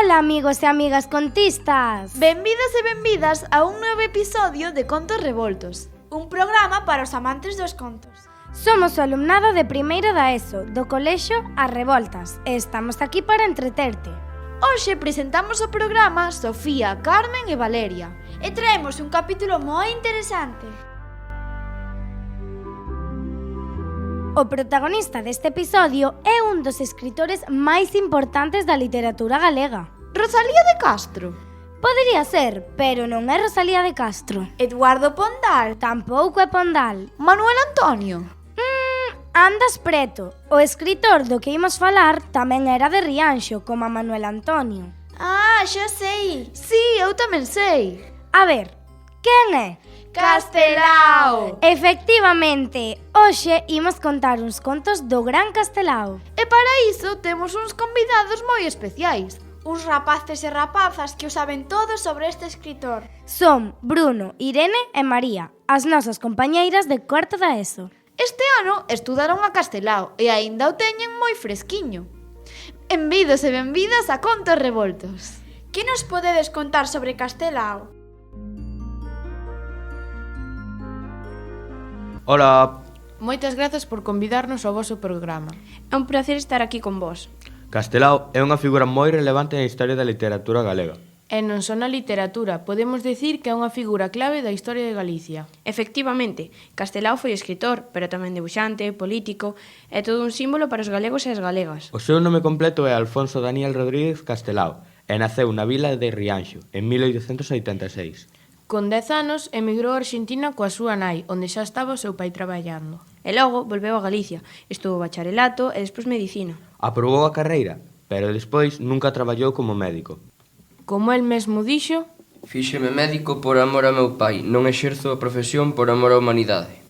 Ola, amigos e amigas contistas! Benvidos e benvidas a un novo episodio de Contos Revoltos, un programa para os amantes dos contos. Somos o alumnado de primeiro da ESO, do colexio As Revoltas, e estamos aquí para entreterte. Hoxe presentamos o programa Sofía, Carmen e Valeria, e traemos un capítulo moi interesante. O protagonista deste episodio é un dos escritores máis importantes da literatura galega. Rosalía de Castro, Podería ser, pero non é Rosalía de Castro. Eduardo Pondal, Tampouco é Pondal. Manuel Antonio. Andas preto. O escritor do que imos falar tamén era de Rianxo, como a Manuel Antonio. Ah, xa sei. Sí, eu tamén sei. A ver, quen é? Castelao. Efectivamente, hoxe imos contar uns contos do Gran Castelao. E para iso temos uns convidados moi especiais. Uns rapaces e rapazas que o saben todo sobre este escritor. Son Bruno, Irene e María, as nosas compañeiras de cuarto da ESO. Este ano estudaron a Castelao e aínda o teñen moi fresquiño. Benvidos e benvidas a Contos Revoltos. Que nos podedes contar sobre Castelao? Ola, Moitas grazas por convidarnos ao voso programa. É un placer estar aquí con vos. Castelao é unha figura moi relevante na historia da literatura galega. E non só na literatura, podemos dicir que é unha figura clave da historia de Galicia. Efectivamente, Castelao foi escritor, pero tamén debuxante, político, e todo un símbolo para os galegos e as galegas. O seu nome completo é Alfonso Daniel Rodríguez Castelao e naceu na vila de Rianxo en 1886. Con 10 anos, emigrou a Argentina coa súa nai, onde xa estaba o seu pai traballando. E logo volveu a Galicia, estuvo bacharelato e despois medicina. Aprobou a carreira, pero despois nunca traballou como médico. Como el mesmo dixo, Fíxeme médico por amor a meu pai, non exerzo a profesión por amor á humanidade.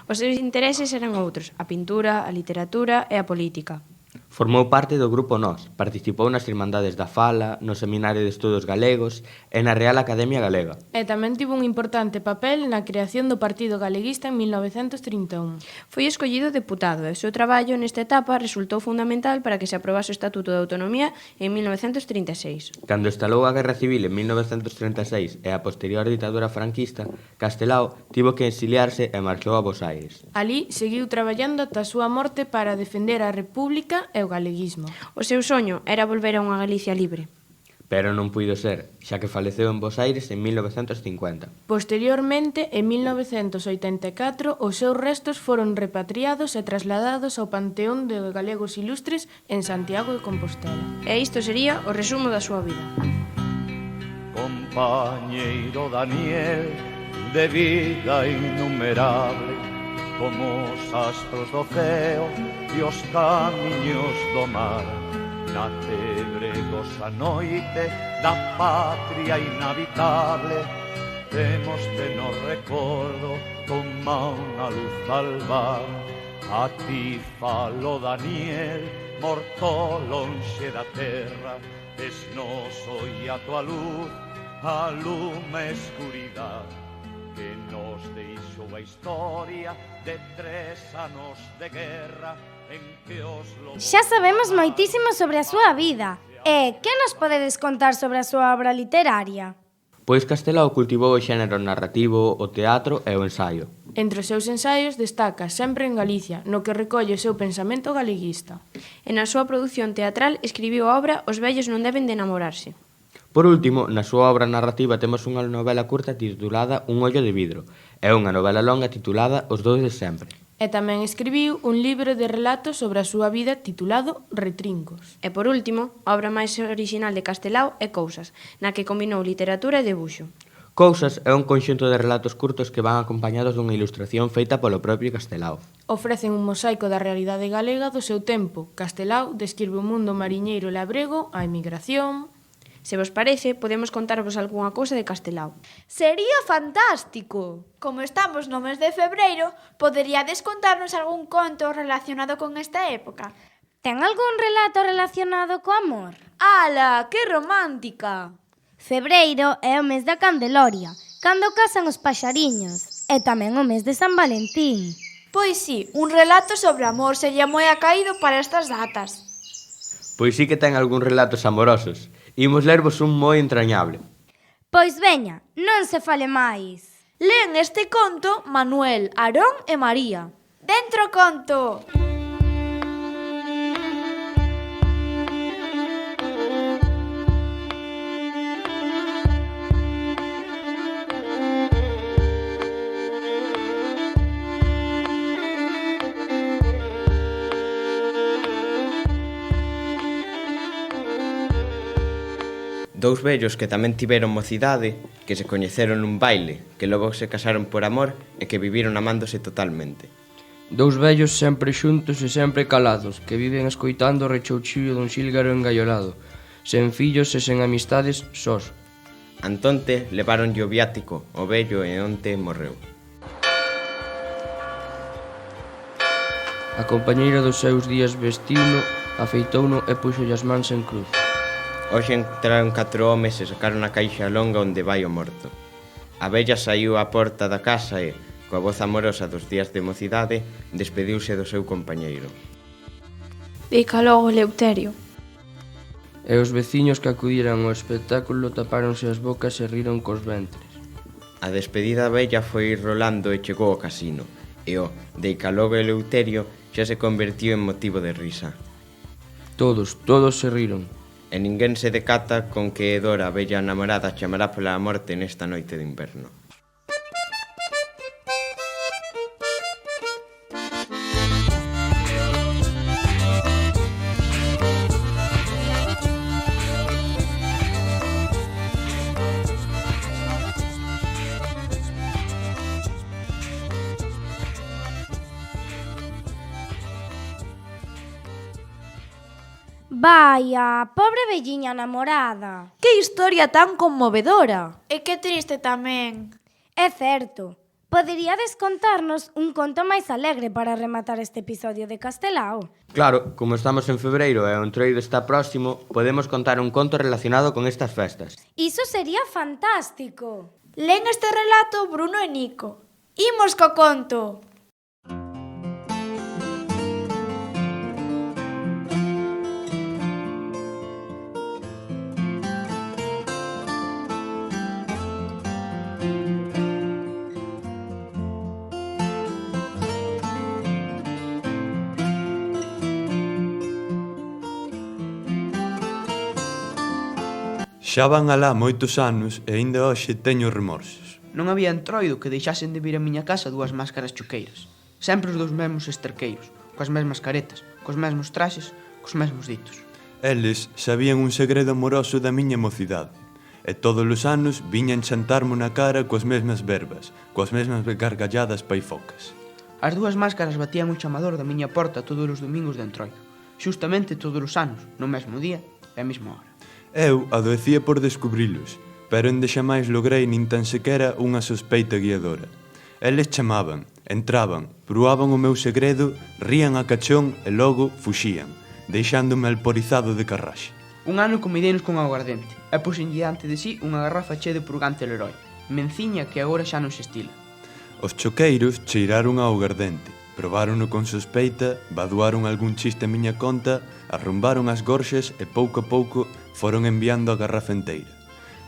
Os seus intereses eran outros, a pintura, a literatura e a política. Formou parte do Grupo Nós, participou nas Irmandades da Fala, no Seminario de Estudos Galegos e na Real Academia Galega. e tamén tivo un importante papel na creación do Partido Galeguista en 1931. Foi escollido deputado e o seu traballo nesta etapa resultou fundamental para que se aprobase o Estatuto de Autonomía en 1936. Cando estalou a Guerra Civil en 1936 e a posterior ditadura franquista, Castelao tivo que exiliarse e marchou a Bos Aires. Alí seguiu traballando ata a súa morte para defender a República e o galeguismo. O seu soño era volver a unha Galicia libre. Pero non puido ser, xa que faleceu en Bos Aires en 1950. Posteriormente, en 1984, os seus restos foron repatriados e trasladados ao Panteón de Galegos Ilustres en Santiago de Compostela. E isto sería o resumo da súa vida. Compañeiro Daniel, de vida innumerable, como os astros do ceo e os camiños do mar. Na tebregosa noite da patria inhabitable, temos de nos recordo como unha luz albar. A ti falo, Daniel, morto lonxe da terra, es noso e a tua luz, a lume escuridade, que nos deixou a historia de 3 anos de guerra en que os lobos... Xa sabemos moitísimo sobre a súa vida. E que nos podedes contar sobre a súa obra literaria? Pois Castelao cultivou o xénero narrativo, o teatro e o ensaio. Entre os seus ensaios destaca Sempre en Galicia, no que recolle o seu pensamento galeguista. E na súa produción teatral escribiu a obra Os vellos non deben de enamorarse. Por último, na súa obra narrativa temos unha novela curta titulada Un ollo de vidro e unha novela longa titulada Os dous de sempre. E tamén escribiu un libro de relatos sobre a súa vida titulado Retrincos. E por último, a obra máis orixinal de Castelao é Cousas, na que combinou literatura e debuxo. Cousas é un conxunto de relatos curtos que van acompañados dunha ilustración feita polo propio Castelao. Ofrecen un mosaico da realidade galega do seu tempo. Castelao describe o mundo mariñeiro e labrego, a emigración... Se vos parece, podemos contarvos algunha cousa de Castelao. Sería fantástico! Como estamos no mes de febreiro, poderíades contarnos algún conto relacionado con esta época? Ten algún relato relacionado co amor? Ala, que romántica! Febreiro é o mes da Candeloria, cando casan os paxariños, e tamén o mes de San Valentín. Pois sí, un relato sobre amor sería moi acaído para estas datas. Pois sí que ten algúns relatos amorosos. Imos lervos un moi entrañable. Pois veña, non se fale máis. Len este conto Manuel, Aarón e María. Dentro conto! Dous vellos que tamén tiveron mocidade, que se coñeceron nun baile, que logo se casaron por amor e que viviron amándose totalmente. Dous vellos sempre xuntos e sempre calados, que viven escoitando o rechouchillo dun xílgaro engaiolado, sen fillos e sen amistades, sós. Antonte levaronlle o viático, o vello e onte morreu. A compañeira dos seus días vestiuno, afeitouno e puxolle as mans en cruz. Hoxe entraron 4 homes e sacaron a caixa longa onde vai o morto. A vella saiu á porta da casa e, coa voz amorosa dos días de mocidade, despediuse do seu compañeiro. Pica logo, Eleuterio. E os veciños que acudiran ao espectáculo tapáronse as bocas e riron cos ventres. A despedida vella foi rolando e chegou ao casino, e o deica logo Eleuterio xa se convertiu en motivo de risa. Todos se riron. E ninguén se decata con que Edora, a bella namorada, chamará pola morte nesta noite de inverno. Vaia, pobre velliña namorada. Que historia tan conmovedora! E que triste tamén. É certo. Poderíades contarnos un conto máis alegre para rematar este episodio de Castelao? Claro, como estamos en febreiro e o Entroido está próximo, podemos contar un conto relacionado con estas festas. Iso sería fantástico. Len este relato Bruno e Nico. Imos co conto! Xa van alá moitos anos e aínda hoxe teño remorsos. Non había entroido que deixasen de vir a miña casa dúas máscaras choqueiras. Sempre os dous mesmos esterqueiros, coas mesmas caretas, cos mesmos traxes, cos mesmos ditos. Eles sabían un segredo amoroso da miña mocidade. E todos os anos viñan chantarmo na cara coas mesmas verbas, coas mesmas gargalladas paifocas. As dúas máscaras batían o chamador da miña porta todos os domingos de entroido, xustamente todos os anos, no mesmo día e a mesma hora. Eu adoecía por descubrilos, pero onde xamais logrei nin tan sequera unha sospeita guiadora. Eles chamaban, entraban, proaban o meu segredo, rían a cachón e logo fuxían, deixándome alporizado de carraxe. Un ano comideinos con aguardente e puxen diante de sí unha garrafa chea de purgante Leroy, menciña que agora xa non se estila. Os choqueiros cheiraron ao aguardente, probarono con sospeita, vaduaron algún chiste a miña conta, arrumbaron as gorxas e pouco a pouco foron enviando a garrafa enteira.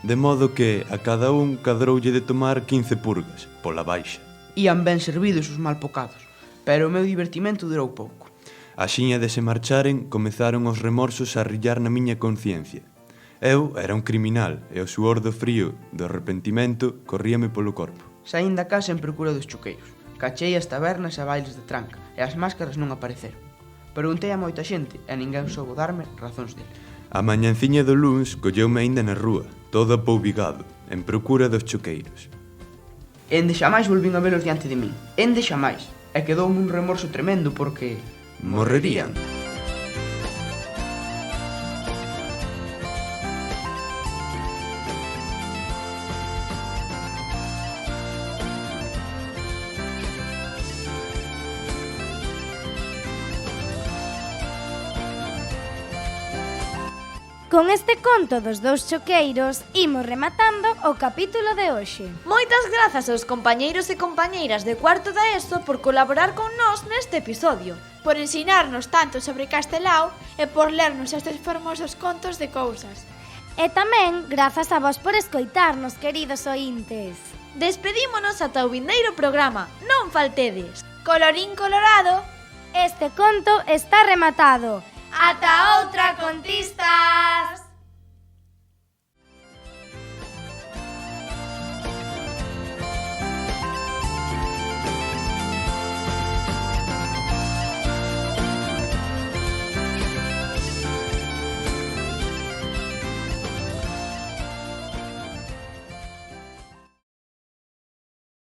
De modo que a cada un cadroulle de tomar 15 purgas, pola baixa. Ían ben servidos os malpocados, pero o meu divertimento durou pouco. Axiña de se marcharen, comezaron os remorsos a rillar na miña conciencia. Eu era un criminal e o suor do frío, do arrepentimento, corríame polo corpo. Saín da casa en procura dos choqueiros. Cachei as tabernas e bailes de tranca e as máscaras non apareceron. Preguntei a moita xente e ninguén soubo darme razóns dele. A mañanciña do luns colleume aínda na rúa, todo apoubigado, en procura dos choqueiros. Ende xamais volvín a velos diante de min. Ende xamais. E quedoume un remorso tremendo porque... morrerían. Con este conto dos dous choqueiros, imos rematando o capítulo de hoxe. Moitas grazas aos compañeiros e compañeiras de cuarto da ESO por colaborar con nós neste episodio. Por ensinarnos tanto sobre Castelao e por lernos estes fermosos contos de cousas. E tamén grazas a vos por escoitarnos, queridos ointes. Despedímonos ata o vindeiro programa. Non faltedes. Colorín colorado. Este conto está rematado. Ata outra, contistas!